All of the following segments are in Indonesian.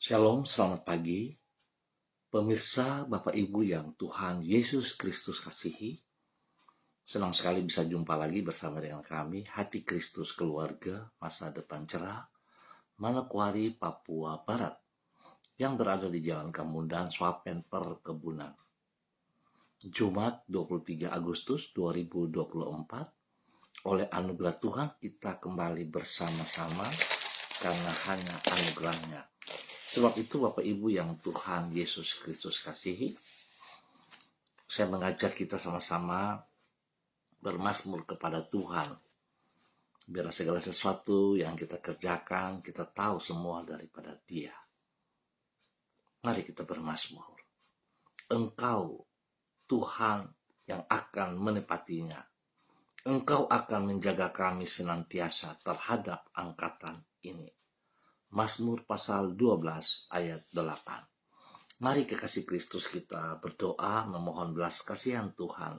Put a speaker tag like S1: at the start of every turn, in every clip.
S1: Shalom, selamat pagi. Pemirsa, Bapak Ibu yang Tuhan Yesus Kristus kasihi. Senang sekali bisa jumpa lagi bersama dengan kami, Hati Kristus Keluarga, Masa Depan Cerah, Manokwari, Papua Barat, yang berada di Jalan Kamundan, Swapen, Perkebunan. Jumat 23 Agustus 2024, oleh anugerah Tuhan kita kembali bersama-sama karena hanya anugerahnya. Sebab itu Bapak Ibu yang Tuhan Yesus Kristus kasihi, saya mengajak kita sama-sama bermazmur kepada Tuhan. Biar segala sesuatu yang kita kerjakan, kita tahu semua daripada Dia. Mari kita bermazmur. Engkau Tuhan yang akan menepatinya. Engkau akan menjaga kami senantiasa terhadap angkatan ini. Mazmur pasal 12 ayat 8. Mari kekasih Kristus kita berdoa memohon belas kasihan Tuhan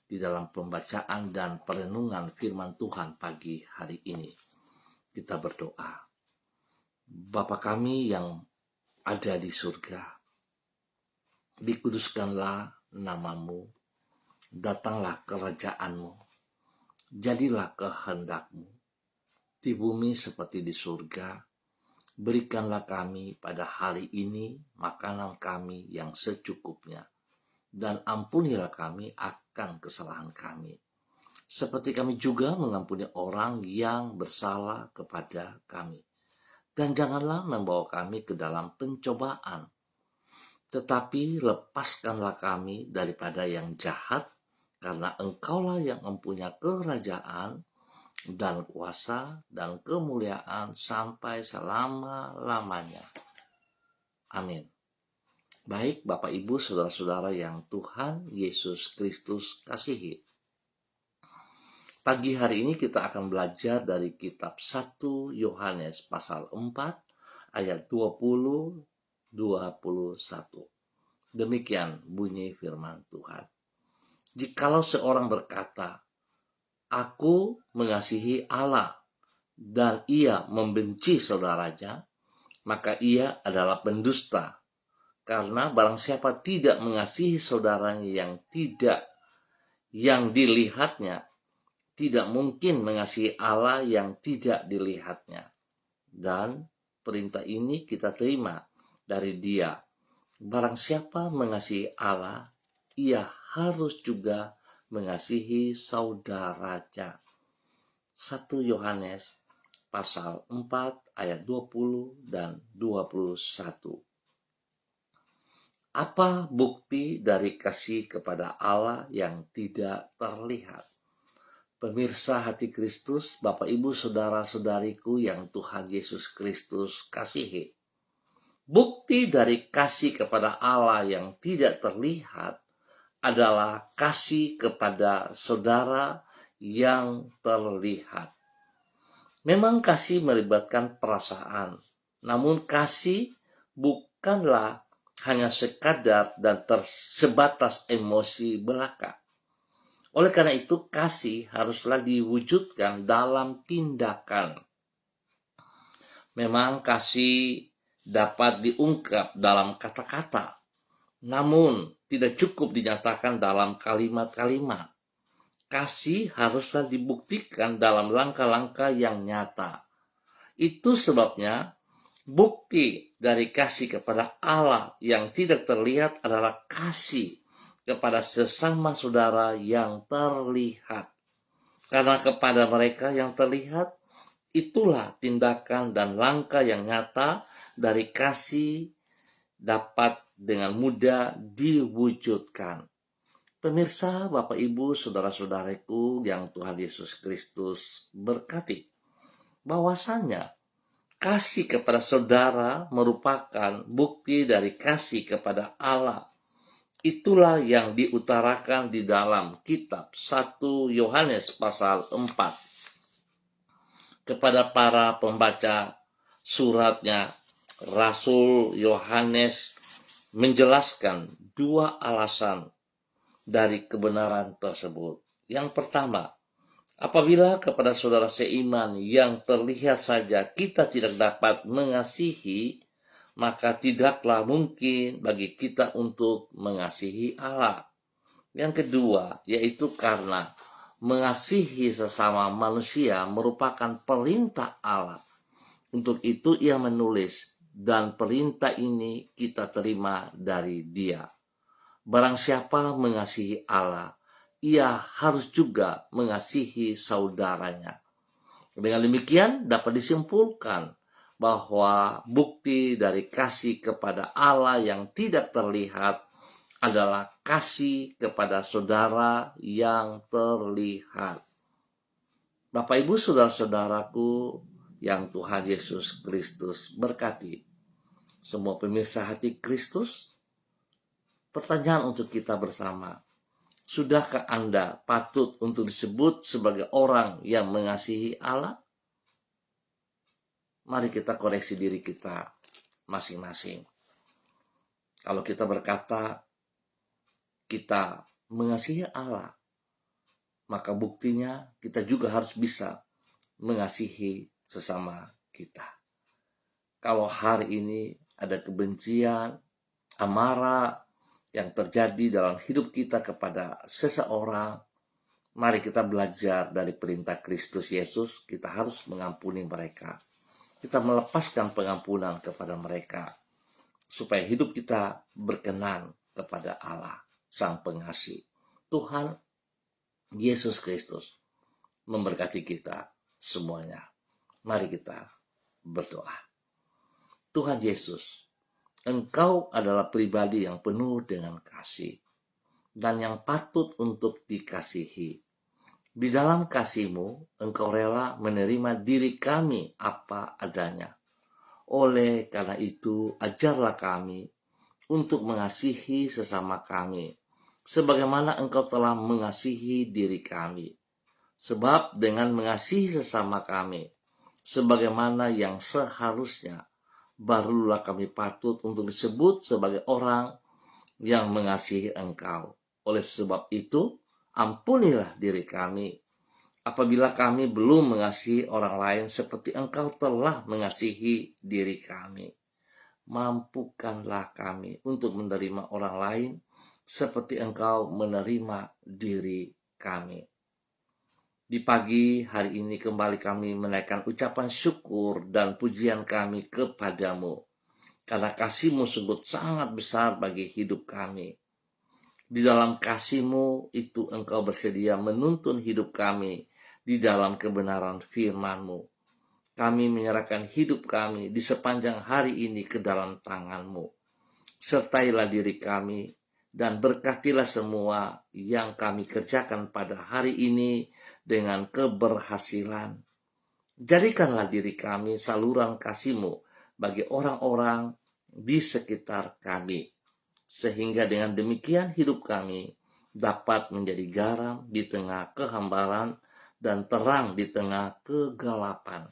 S1: di dalam pembacaan dan perenungan firman Tuhan pagi hari ini. Kita berdoa. Bapa kami yang ada di surga, dikuduskanlah namamu, datanglah kerajaanmu, jadilah kehendakmu, di bumi seperti di surga. Berikanlah kami pada hari ini makanan kami yang secukupnya, dan ampunilah kami akan kesalahan kami, seperti kami juga mengampuni orang yang bersalah kepada kami. Dan janganlah membawa kami ke dalam pencobaan, tetapi lepaskanlah kami daripada yang jahat, karena Engkaulah yang mempunyai kerajaan dan kuasa dan kemuliaan sampai selama-lamanya. Amin. Baik Bapak Ibu Saudara-saudara yang Tuhan Yesus Kristus kasihi. Pagi hari ini kita akan belajar dari kitab 1 Yohanes pasal 4 ayat 20-21. Demikian bunyi firman Tuhan. Jikalau seorang berkata, Aku mengasihi Allah, dan ia membenci saudaranya, maka ia adalah pendusta. Karena barang siapa tidak mengasihi saudaranya yang dilihatnya, tidak mungkin mengasihi Allah yang tidak dilihatnya. Dan perintah ini kita terima dari Dia. Barang siapa mengasihi Allah, ia harus juga mengasihi saudaranya. 1 Yohanes pasal 4 ayat 20 dan 21. Apa bukti dari kasih kepada Allah yang tidak terlihat? Pemirsa Hati Kristus, Bapak Ibu Saudara-saudariku yang Tuhan Yesus Kristus kasihi. Bukti dari kasih kepada Allah yang tidak terlihat adalah kasih kepada saudara yang terlihat. Memang kasih melibatkan perasaan, namun kasih bukanlah hanya sekadar dan sebatas emosi belaka. Oleh karena itu, kasih haruslah diwujudkan dalam tindakan. Memang kasih dapat diungkap dalam kata-kata, namun tidak cukup dinyatakan dalam kalimat-kalimat. Kasih haruslah dibuktikan dalam langkah-langkah yang nyata. Itu sebabnya bukti dari kasih kepada Allah yang tidak terlihat adalah kasih kepada sesama saudara yang terlihat. Karena kepada mereka yang terlihat, itulah tindakan dan langkah yang nyata dari kasih dapat dengan mudah diwujudkan. Pemirsa, Bapak Ibu, Saudara-saudaraku yang Tuhan Yesus Kristus berkati, bahwasanya kasih kepada saudara merupakan bukti dari kasih kepada Allah. Itulah yang diutarakan di dalam kitab 1 Yohanes pasal 4. Kepada para pembaca suratnya, Rasul Yohanes menjelaskan dua alasan dari kebenaran tersebut. Yang pertama, apabila kepada saudara seiman yang terlihat saja kita tidak dapat mengasihi, maka tidaklah mungkin bagi kita untuk mengasihi Allah. Yang kedua, yaitu karena mengasihi sesama manusia merupakan perintah Allah. Untuk itu ia menulis, dan perintah ini kita terima dari Dia. Barang siapa mengasihi Allah, ia harus juga mengasihi saudaranya. Dengan demikian dapat disimpulkan bahwa bukti dari kasih kepada Allah yang tidak terlihat adalah kasih kepada saudara yang terlihat. Bapak, Ibu, saudara-saudaraku yang Tuhan Yesus Kristus berkati. Semua pemirsa hati Kristus, pertanyaan untuk kita bersama. Sudahkah Anda patut untuk disebut sebagai orang yang mengasihi Allah? Mari kita koreksi diri kita masing-masing. Kalau kita berkata kita mengasihi Allah, maka buktinya kita juga harus bisa mengasihi sesama kita. Kalau hari ini ada kebencian, amarah yang terjadi dalam hidup kita kepada seseorang, mari kita belajar dari perintah Kristus Yesus. Kita harus mengampuni mereka. Kita melepaskan pengampunan kepada mereka, supaya hidup kita berkenan kepada Allah, Sang Pengasih. Tuhan Yesus Kristus memberkati kita semuanya. Mari kita berdoa. Tuhan Yesus, Engkau adalah pribadi yang penuh dengan kasih dan yang patut untuk dikasihi. Di dalam kasih-Mu, Engkau rela menerima diri kami apa adanya. Oleh karena itu, ajarlah kami untuk mengasihi sesama kami, sebagaimana Engkau telah mengasihi diri kami. Sebab dengan mengasihi sesama kami, sebagaimana yang seharusnya, barulah kami patut untuk disebut sebagai orang yang mengasihi Engkau. Oleh sebab itu, ampunilah diri kami apabila kami belum mengasihi orang lain seperti Engkau telah mengasihi diri kami. Mampukanlah kami untuk menerima orang lain seperti Engkau menerima diri kami. Di pagi hari ini kembali kami menaikkan ucapan syukur dan pujian kami kepadamu, karena kasih-Mu sungguh sangat besar bagi hidup kami. Di dalam kasih-Mu itu Engkau bersedia menuntun hidup kami di dalam kebenaran firman-Mu. Kami menyerahkan hidup kami di sepanjang hari ini ke dalam tangan-Mu. Sertailah diri kami dan berkatilah semua yang kami kerjakan pada hari ini dengan keberhasilan. Jadikanlah diri kami saluran kasih-Mu bagi orang-orang di sekitar kami, sehingga dengan demikian hidup kami dapat menjadi garam di tengah kehambaran dan terang di tengah kegelapan.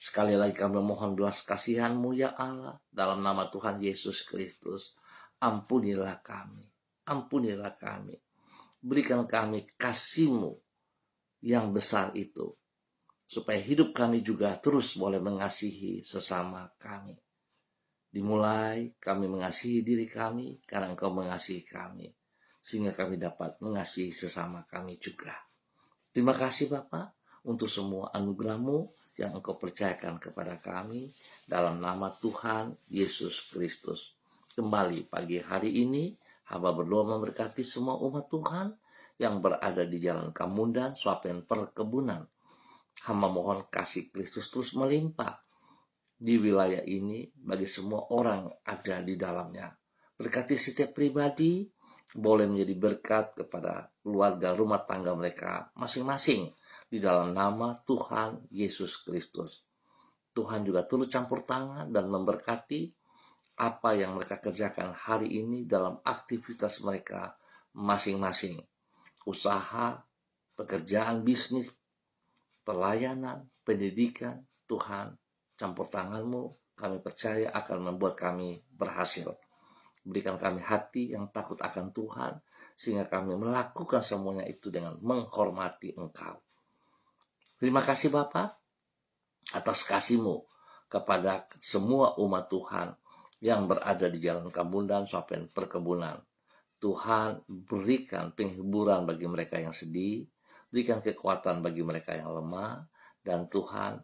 S1: Sekali lagi kami mohon belas kasihan-Mu ya Allah, dalam nama Tuhan Yesus Kristus. Ampunilah kami, ampunilah kami. Berikan kami kasih-Mu yang besar itu, supaya hidup kami juga terus boleh mengasihi sesama kami. Dimulai kami mengasihi diri kami karena Engkau mengasihi kami, sehingga kami dapat mengasihi sesama kami juga. Terima kasih Bapa untuk semua anugerah-Mu yang Engkau percayakan kepada kami dalam nama Tuhan Yesus Kristus. Kembali pagi hari ini, hamba berdoa memberkati semua umat Tuhan yang berada di jalan Kamundan, Swapen Perkebunan. Hamba mohon kasih Kristus terus melimpah di wilayah ini bagi semua orang ada di dalamnya. Berkati setiap pribadi, boleh menjadi berkat kepada keluarga rumah tangga mereka masing-masing di dalam nama Tuhan Yesus Kristus. Tuhan juga turut campur tangan dan memberkati apa yang mereka kerjakan hari ini dalam aktivitas mereka masing-masing. Usaha, pekerjaan, bisnis, pelayanan, pendidikan, Tuhan, campur tangan-Mu, kami percaya akan membuat kami berhasil. Berikan kami hati yang takut akan Tuhan, sehingga kami melakukan semuanya itu dengan menghormati Engkau. Terima kasih Bapa atas kasih-Mu. kepada semua umat Tuhan yang berada di Jalan Kamundan Swapen Perkebunan. Tuhan berikan penghiburan bagi mereka yang sedih, berikan kekuatan bagi mereka yang lemah, dan Tuhan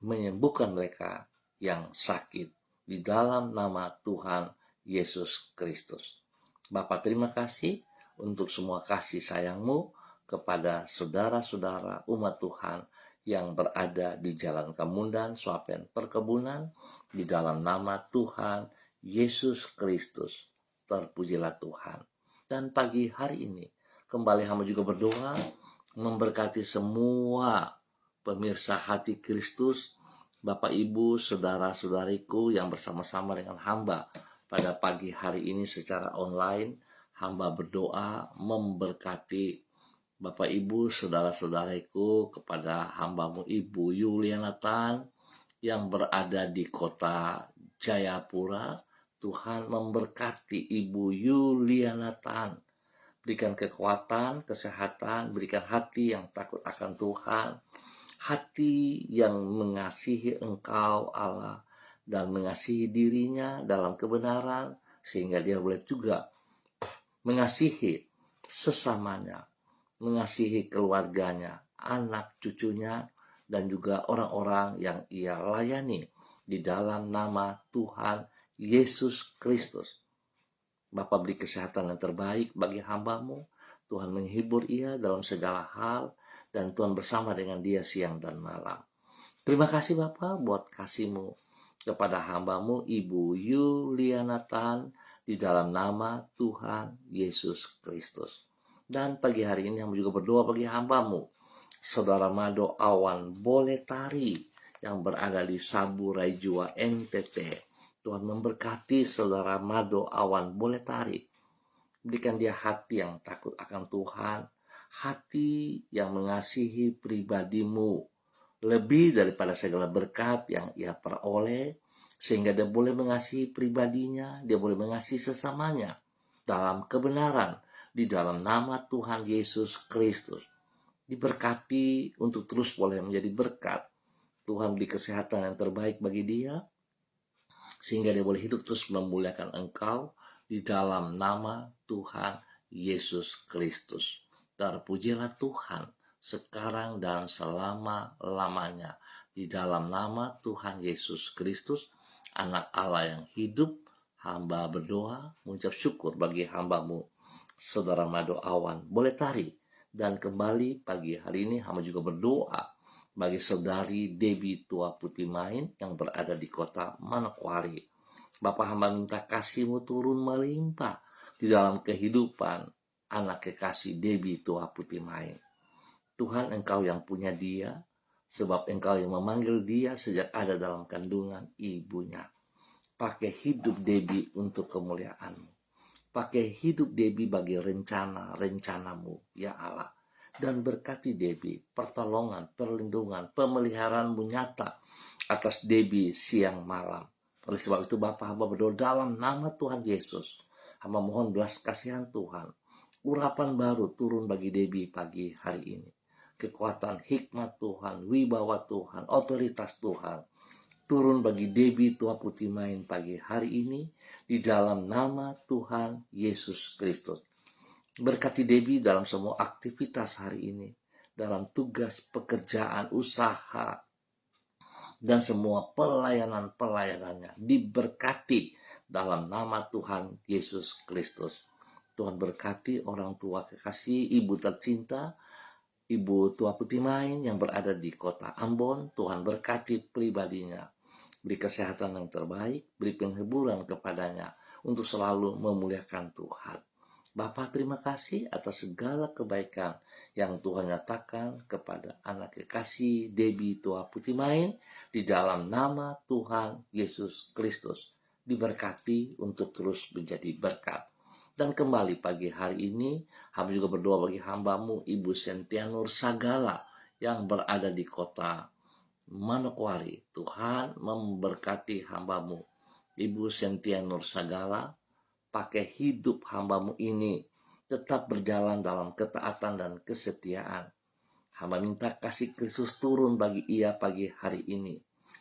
S1: menyembuhkan mereka yang sakit di dalam nama Tuhan Yesus Kristus. Bapa, terima kasih untuk semua kasih sayang-Mu kepada saudara-saudara umat Tuhan yang berada di Jalan Kamundan Swapen Perkebunan di dalam nama Tuhan Yesus Kristus. Terpujilah Tuhan. Dan pagi hari ini kembali hamba juga berdoa memberkati semua pemirsa Hati Kristus, Bapak Ibu, saudara-saudariku yang bersama-sama dengan hamba pada pagi hari ini secara online. Hamba berdoa memberkati Bapak Ibu, saudara-saudariku kepada hambamu Ibu Yuliana Tan yang berada di kota Jayapura. Tuhan memberkati Ibu Yuliana Tan. Berikan kekuatan, kesehatan, berikan hati yang takut akan Tuhan. Hati yang mengasihi Engkau Allah dan mengasihi dirinya dalam kebenaran sehingga dia boleh juga mengasihi sesamanya, mengasihi keluarganya, anak cucunya, dan juga orang-orang yang ia layani di dalam nama Tuhan Yesus Kristus. Bapa, beri kesehatan yang terbaik bagi hamba-Mu. Tuhan menghibur ia dalam segala hal, dan Tuhan bersama dengan dia siang dan malam. Terima kasih Bapa buat kasih-Mu kepada hamba-Mu Ibu Yuliana Tan di dalam nama Tuhan Yesus Kristus. Dan pagi hari ini hamba juga berdoa bagi hamba-Mu Saudara Mado Awan Boletari yang berada di Saburai Jua NTT. Tuhan memberkati Saudara Mado Awan Boletari. Berikan dia hati yang takut akan Tuhan, hati yang mengasihi pribadi-Mu lebih daripada segala berkat yang ia peroleh, sehingga dia boleh mengasihi pribadinya, dia boleh mengasihi sesamanya dalam kebenaran di dalam nama Tuhan Yesus Kristus. Diberkati untuk terus boleh menjadi berkat. Tuhan beri kesehatan yang terbaik bagi dia, sehingga dia boleh hidup terus memuliakan Engkau di dalam nama Tuhan Yesus Kristus. Terpujilah Tuhan sekarang dan selama-lamanya di dalam nama Tuhan Yesus Kristus, Anak Allah yang hidup. Hamba berdoa mengucap syukur bagi hamba-Mu Saudara Mado Awan Boletari. Dan kembali pagi hari ini hamba juga berdoa bagi saudari Debbie Tua Putih Main yang berada di kota Manokwari. Bapa, hamba minta kasih-Mu turun melimpah di dalam kehidupan anak kekasih Debbie Tua Putih Main. Tuhan, Engkau yang punya dia, sebab Engkau yang memanggil dia sejak ada dalam kandungan ibunya. Pakai hidup Debbie untuk kemuliaan-Mu. Pakai hidup Debbie bagi rencana-rencana-Mu, ya Allah. Dan berkati Debbie, pertolongan, perlindungan, pemeliharaan-Mu nyata atas Debbie siang malam. Oleh sebab itu Bapa, hamba berdoa dalam nama Tuhan Yesus. Hamba mohon belas kasihan Tuhan. Urapan baru turun bagi Debbie pagi hari ini. Kekuatan hikmat Tuhan, wibawa Tuhan, otoritas Tuhan turun bagi Debbie Tua Putih Main pagi hari ini di dalam nama Tuhan Yesus Kristus. Berkati Debbie dalam semua aktivitas hari ini, dalam tugas pekerjaan, usaha, dan semua pelayanan-pelayanannya. Diberkati dalam nama Tuhan Yesus Kristus. Tuhan berkati orang tua kekasih, ibu tercinta, Ibu Tua Putih Main yang berada di kota Ambon. Tuhan berkati pribadinya. Beri kesehatan yang terbaik, beri penghiburan kepadanya untuk selalu memuliakan Tuhan. Bapa, terima kasih atas segala kebaikan yang Tuhan nyatakan kepada anak kekasih Debbie Tua Putih Main di dalam nama Tuhan Yesus Kristus. Diberkati untuk terus menjadi berkat. Dan kembali pagi hari ini, hamba juga berdoa bagi hamba-Mu Ibu Sentianur Sagala yang berada di kota Manokwari. Tuhan memberkati hamba-Mu Ibu Sentianur Sagala. Pakai hidup hamba-Mu ini tetap berjalan dalam ketaatan dan kesetiaan. Hamba minta kasih Kristus turun bagi ia pagi hari ini.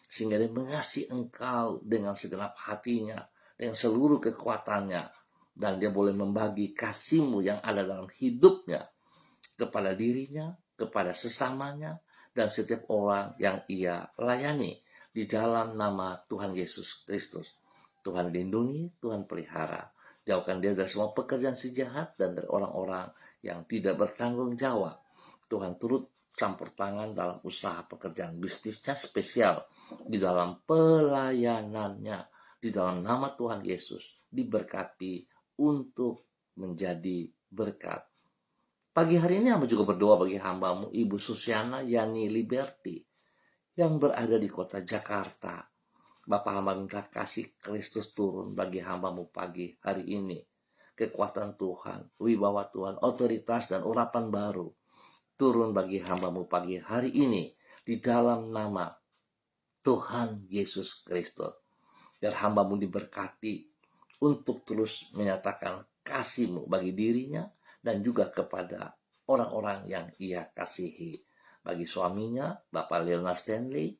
S1: sehingga dia mengasihi engkau dengan segenap hatinya, dengan seluruh kekuatannya, dan dia boleh membagi kasih-Mu yang ada dalam hidupnya kepada dirinya, kepada sesamanya, dan setiap orang yang ia layani di dalam nama Tuhan Yesus Kristus. Tuhan lindungi, Tuhan pelihara. Jauhkan dia dari semua pekerjaan si jahat dan dari orang-orang yang tidak bertanggung jawab. Tuhan turut campur tangan dalam usaha pekerjaan bisnisnya, spesial di dalam pelayanannya, di dalam nama Tuhan Yesus, diberkati untuk menjadi berkat. Pagi hari ini hamba juga berdoa bagi hamba-Mu Ibu Susiana Yani Liberty yang berada di kota Jakarta. Bapak hamba minta kasih Kristus turun bagi hamba-Mu pagi hari ini. Kekuatan Tuhan, wibawa Tuhan, otoritas dan urapan baru turun bagi hamba-Mu pagi hari ini di dalam nama Tuhan Yesus Kristus. Biar hamba-Mu diberkati untuk terus menyatakan kasih-Mu bagi dirinya dan juga kepada orang-orang yang ia kasihi. Bagi suaminya, Bapak Leonard Stanley,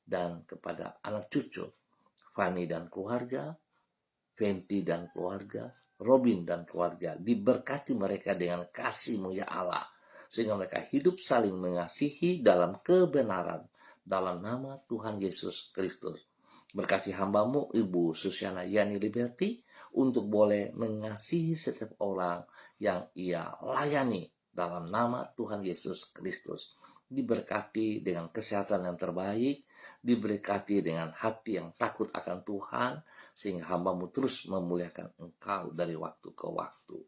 S1: dan kepada anak cucu, Fanny dan keluarga, Fenty dan keluarga, Robin dan keluarga. Diberkati mereka dengan kasih-Mu ya Allah, sehingga mereka hidup saling mengasihi dalam kebenaran, dalam nama Tuhan Yesus Kristus. Berkati hamba-Mu Ibu Susiana Yani Liberty untuk boleh mengasihi setiap orang yang ia layani dalam nama Tuhan Yesus Kristus. Diberkati dengan kesehatan yang terbaik, diberkati dengan hati yang takut akan Tuhan, sehingga hamba-Mu terus memuliakan Engkau dari waktu ke waktu.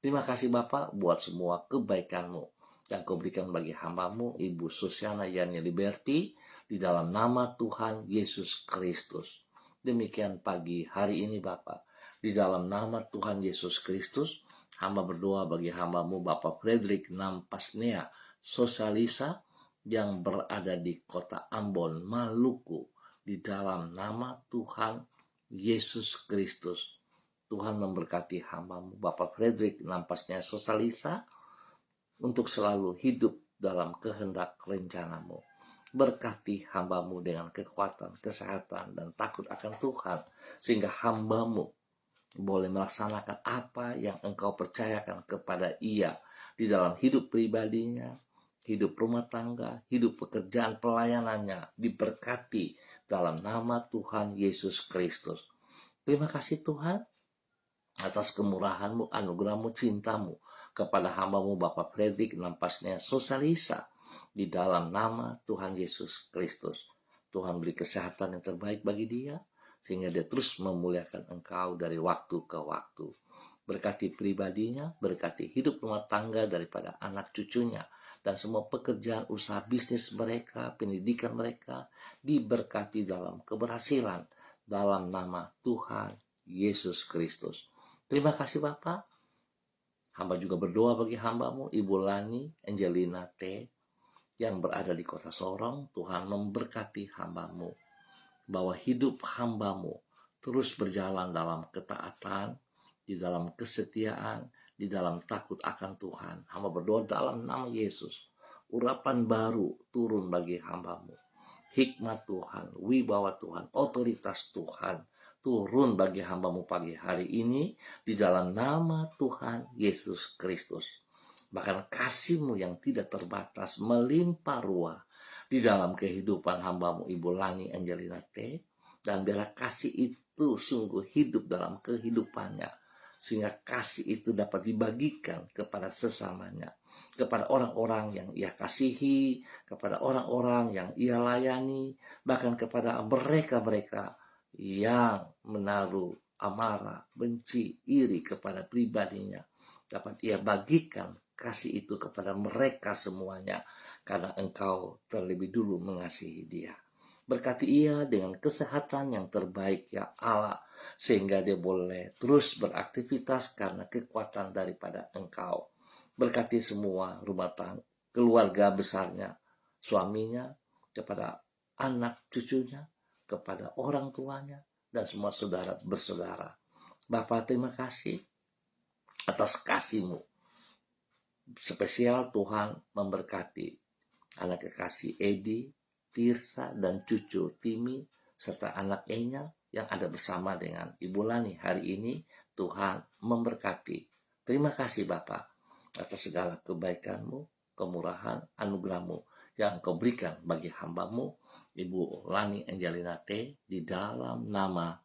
S1: Terima kasih Bapak buat semua kebaikan-Mu yang Kau berikan bagi hamba-Mu Ibu Susiana Yani Liberty di dalam nama Tuhan Yesus Kristus. Demikian pagi hari ini Bapak, di dalam nama Tuhan Yesus Kristus, hamba berdoa bagi hamba-Mu Bapak Frederick Nampasnea Sosalisa yang berada di kota Ambon, Maluku, di dalam nama Tuhan Yesus Kristus. Tuhan memberkati hamba-Mu Bapak Frederick Nampasnea Sosalisa untuk selalu hidup dalam kehendak rencana-Mu. Berkati hamba-Mu dengan kekuatan, kesehatan, dan takut akan Tuhan, sehingga hamba-Mu boleh melaksanakan apa yang Engkau percayakan kepada ia di dalam hidup pribadinya, hidup rumah tangga, hidup pekerjaan pelayanannya, diberkati dalam nama Tuhan Yesus Kristus. Terima kasih Tuhan atas kemurahan-Mu, anugerah-Mu, cinta-Mu kepada hamba-Mu Bapak Frederick Nampasnea Sosalisa di dalam nama Tuhan Yesus Kristus. Tuhan beri kesehatan yang terbaik bagi dia, sehingga dia terus memuliakan Engkau dari waktu ke waktu. Berkati pribadinya, berkati hidup rumah tangga daripada anak cucunya, dan semua pekerjaan usaha bisnis mereka, pendidikan mereka, diberkati dalam keberhasilan, dalam nama Tuhan Yesus Kristus. Terima kasih Bapak. Hamba juga berdoa bagi hamba-Mu Ibu Lani Angelina T yang berada di kota Sorong. Tuhan memberkati hamba-Mu, bahwa hidup hamba-Mu terus berjalan dalam ketaatan, di dalam kesetiaan, di dalam takut akan Tuhan. Hamba berdoa dalam nama Yesus, urapan baru turun bagi hamba-Mu. Hikmat Tuhan, wibawa Tuhan, otoritas Tuhan turun bagi hamba-Mu pagi hari ini di dalam nama Tuhan Yesus Kristus. Bahkan kasih-Mu yang tidak terbatas melimpah ruah di dalam kehidupan hamba-Mu Ibu Lani Angelina T, dan biarlah kasih itu sungguh hidup dalam kehidupannya, sehingga kasih itu dapat dibagikan kepada sesamanya, kepada orang-orang yang ia kasihi, kepada orang-orang yang ia layani, bahkan kepada mereka-mereka yang menaruh amarah, benci, iri kepada pribadinya. Dapat ia bagikan kasih itu kepada mereka semuanya, karena Engkau terlebih dulu mengasihi dia. Berkati ia dengan kesehatan yang terbaik ya Allah, sehingga dia boleh terus beraktivitas karena kekuatan daripada Engkau. Berkati semua rumah tangga, keluarga besarnya, suaminya, kepada anak cucunya, kepada orang tuanya, dan semua saudara bersaudara. Bapa, terima kasih atas kasih-Mu. Spesial Tuhan memberkati anak kekasih Edi, Tirsa dan cucu Timi, serta anak Enya yang ada bersama dengan Ibu Lani hari ini. Tuhan memberkati. Terima kasih Bapa atas segala kebaikan-Mu, kemurahan, anugerah-Mu yang Engkau berikan bagi hamba-Mu, Ibu Lani Angelina T, di dalam nama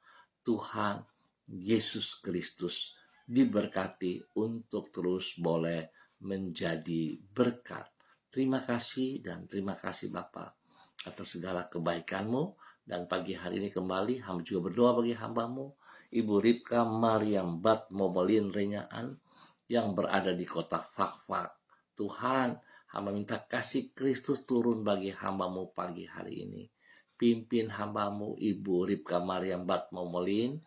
S1: Tuhan Yesus Kristus. Diberkati untuk terus boleh menjadi berkat. Terima kasih dan terima kasih Bapa atas segala kebaikan-Mu. Dan pagi hari ini kembali hamba juga berdoa bagi hamba-Mu, Ibu Ripka Mariam Bat Mobolin Renyaan yang berada di kota Fakfak. Tuhan, hamba minta kasih Kristus turun bagi hamba-Mu pagi hari ini. Pimpin hamba-Mu Ibu Ripka Mariam Bat Mobolin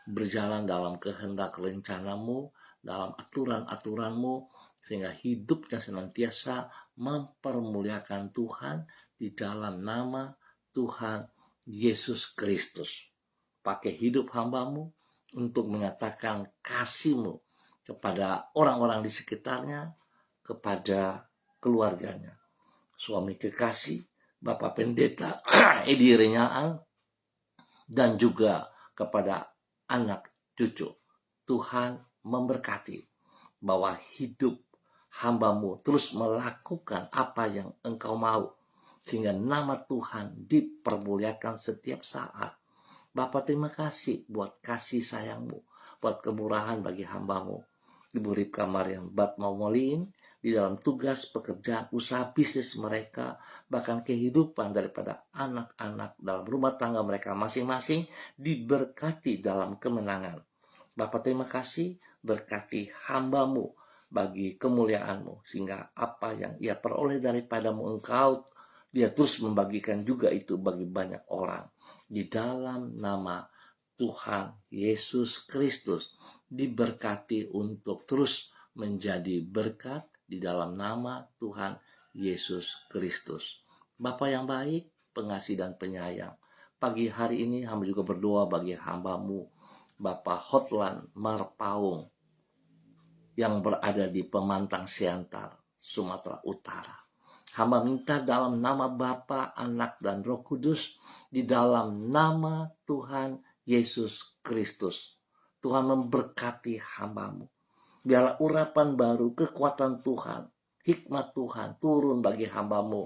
S1: berjalan dalam kehendak rencana-Mu, dalam aturan-aturan-Mu, sehingga hidupnya senantiasa mempermuliakan Tuhan di dalam nama Tuhan Yesus Kristus. Pakai hidup hamba-Mu untuk menyatakan kasih-Mu kepada orang-orang di sekitarnya, kepada keluarganya. Suami kekasih, Bapak Pendeta Edi Renyaan, dan juga kepada anak cucu. Tuhan memberkati bahwa hidup hamba-Mu terus melakukan apa yang Engkau mau, sehingga nama Tuhan dipermuliakan setiap saat. Bapa, terima kasih buat kasih sayang-Mu, buat kemurahan bagi hamba-Mu, Ibu Ripka Mariam Bat Momolin, di dalam tugas pekerjaan usaha bisnis mereka, bahkan kehidupan daripada anak-anak dalam rumah tangga mereka masing-masing diberkati dalam kemenangan. Bapa, terima kasih, berkati hamba-Mu bagi kemuliaan-Mu, sehingga apa yang ia peroleh daripada-Mu Engkau, dia terus membagikan juga itu bagi banyak orang. Di dalam nama Tuhan Yesus Kristus, diberkati untuk terus menjadi berkat di dalam nama Tuhan Yesus Kristus. Bapa yang baik, pengasih dan penyayang, pagi hari ini hamba juga berdoa bagi hamba-Mu, Bapak Hotlan Marpaung, yang berada di Pemantang Siantar, Sumatera Utara. Hamba minta dalam nama Bapa, Anak, dan Roh Kudus, di dalam nama Tuhan Yesus Kristus, Tuhan memberkati hamba-Mu. Biarlah urapan baru, kekuatan Tuhan, hikmat Tuhan turun bagi hamba-Mu,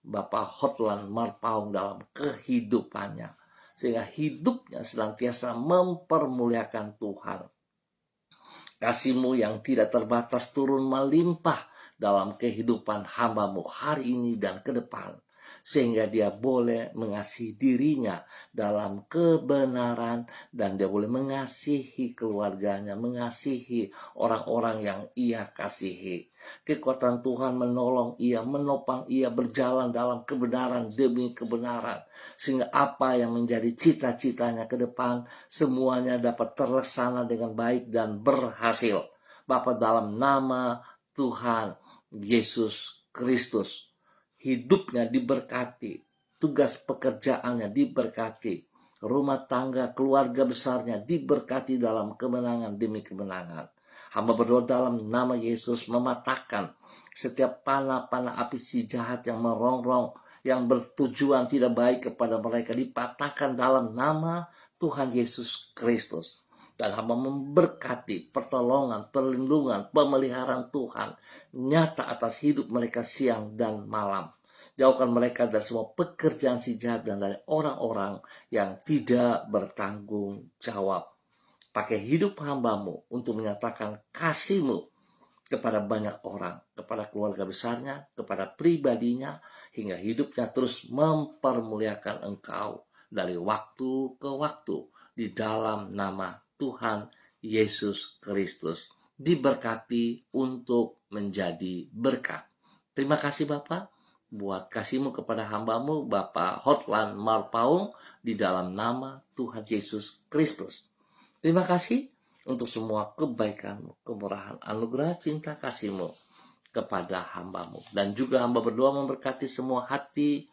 S1: Bapak Hotlan Marpaung, dalam kehidupannya, sehingga hidupnya senantiasa mempermuliakan Tuhan. Kasih-Mu yang tidak terbatas turun melimpah dalam kehidupan hamba-Mu hari ini dan ke depan, sehingga dia boleh mengasihi dirinya dalam kebenaran, dan dia boleh mengasihi keluarganya, mengasihi orang-orang yang ia kasihi. Kekuatan Tuhan menolong ia, menopang ia berjalan dalam kebenaran demi kebenaran, sehingga apa yang menjadi cita-citanya ke depan semuanya dapat terlaksana dengan baik dan berhasil. Bapa, dalam nama Tuhan Yesus Kristus, hidupnya diberkati, tugas pekerjaannya diberkati, rumah tangga, keluarga besarnya diberkati dalam kemenangan demi kemenangan. Hamba berdoa dalam nama Yesus, mematahkan setiap panah-panah api si jahat yang merongrong, yang bertujuan tidak baik kepada mereka, dipatahkan dalam nama Tuhan Yesus Kristus. Dan hamba memberkati pertolongan, perlindungan, pemeliharaan Tuhan nyata atas hidup mereka siang dan malam. Jauhkan mereka dari semua pekerjaan si jahat dan dari orang-orang yang tidak bertanggung jawab. Pakai hidup hamba-Mu untuk menyatakan kasih-Mu kepada banyak orang, kepada keluarga besarnya, kepada pribadinya, hingga hidupnya terus mempermuliakan Engkau dari waktu ke waktu, di dalam nama Tuhan Yesus Kristus. Diberkati untuk menjadi berkat. Terima kasih Bapak buat kasih-Mu kepada hamba-Mu, Bapak Hotlan Marpaung, di dalam nama Tuhan Yesus Kristus. Terima kasih untuk semua kebaikan-Mu, kemurahan, anugerah, cinta kasih-Mu kepada hamba-Mu. Dan juga hamba berdoa memberkati semua hati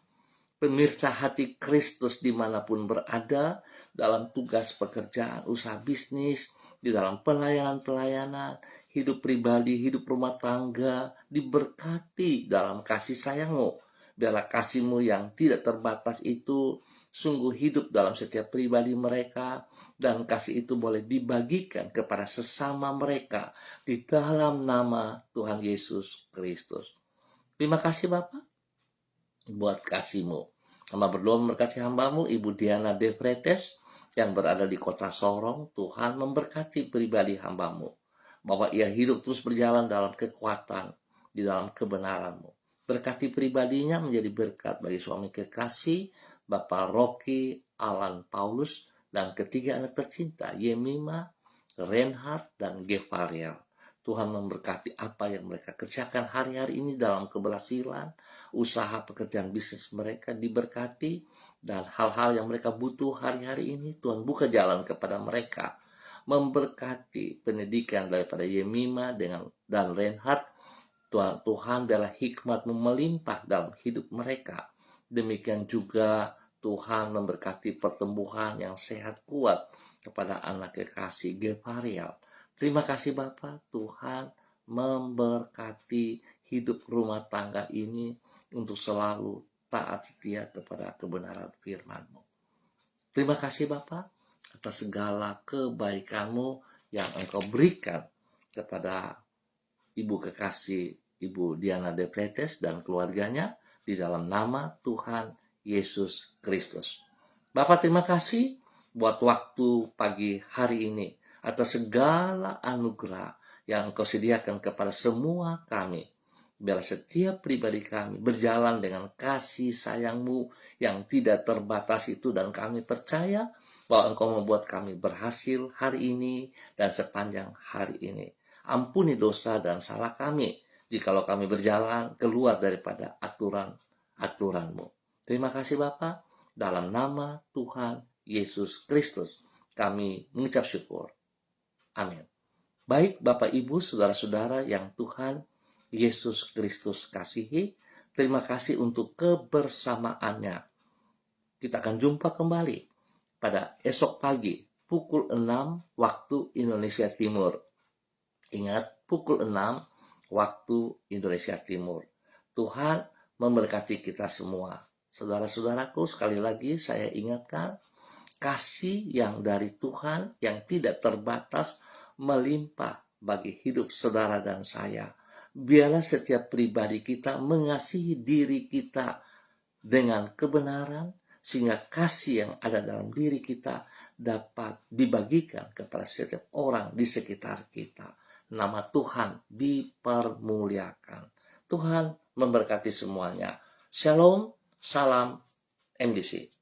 S1: pemirsa Hati Kristus dimanapun berada, dalam tugas pekerjaan, usaha bisnis, di dalam pelayanan-pelayanan, hidup pribadi, hidup rumah tangga, diberkati dalam kasih sayang-Mu, Biarlah kasih-Mu yang tidak terbatas itu sungguh hidup dalam setiap pribadi mereka, dan kasih itu boleh dibagikan kepada sesama mereka di dalam nama Tuhan Yesus Kristus. Terima kasih Bapa buat kasih-Mu. Hamba berdoa memberkati hamba-Mu, Ibu Diana De Fretes, yang berada di kota Sorong. Tuhan memberkati pribadi hamba-Mu, bahwa ia hidup terus berjalan dalam kekuatan, di dalam kebenaran-Mu. Berkati pribadinya menjadi berkat bagi suami kekasih, Bapak Rocky Alan Paulus, dan ketiga anak tercinta, Yemima, Reinhard, dan Gevariel. Tuhan memberkati apa yang mereka kerjakan hari-hari ini dalam keberhasilan, usaha pekerjaan bisnis mereka diberkati, dan hal-hal yang mereka butuh hari-hari ini Tuhan buka jalan kepada mereka. Memberkati pendidikan daripada Yemima dan Reinhard, Tuhan adalah hikmat-Mu melimpah dalam hidup mereka. Demikian juga Tuhan memberkati pertumbuhan yang sehat kuat kepada anak kekasih Gevariel. Terima kasih Bapa, Tuhan memberkati hidup rumah tangga ini untuk selalu taat setia kepada kebenaran firman-Mu. Terima kasih Bapa atas segala kebaikan-Mu yang Engkau berikan kepada Ibu kekasih Ibu Diana De Fretes dan keluarganya di dalam nama Tuhan Yesus Kristus. Bapak terima kasih buat waktu pagi hari ini atas segala anugerah yang Engkau sediakan kepada semua kami. Biarlah setiap pribadi kami berjalan dengan kasih sayang-Mu yang tidak terbatas itu, dan kami percaya bahwa Engkau membuat kami berhasil hari ini dan sepanjang hari ini. Ampuni dosa dan salah kami jikalau kami berjalan keluar daripada aturan-aturan-Mu. Terima kasih Bapa, dalam nama Tuhan Yesus Kristus kami mengucap syukur. Amin. Baik Bapak Ibu, saudara-saudara yang Tuhan Yesus Kristus kasihi, terima kasih untuk kebersamaannya. Kita akan jumpa kembali pada esok pagi pukul 6 waktu Indonesia Timur. Ingat, pukul 6 waktu Indonesia Timur. Tuhan memberkati kita semua. Saudara-saudaraku, sekali lagi saya ingatkan, kasih yang dari Tuhan yang tidak terbatas melimpah bagi hidup saudara dan saya. Biarlah setiap pribadi kita mengasihi diri kita dengan kebenaran, sehingga kasih yang ada dalam diri kita dapat dibagikan kepada setiap orang di sekitar kita. Nama Tuhan dipermuliakan. Tuhan memberkati semuanya. Shalom, salam MDC.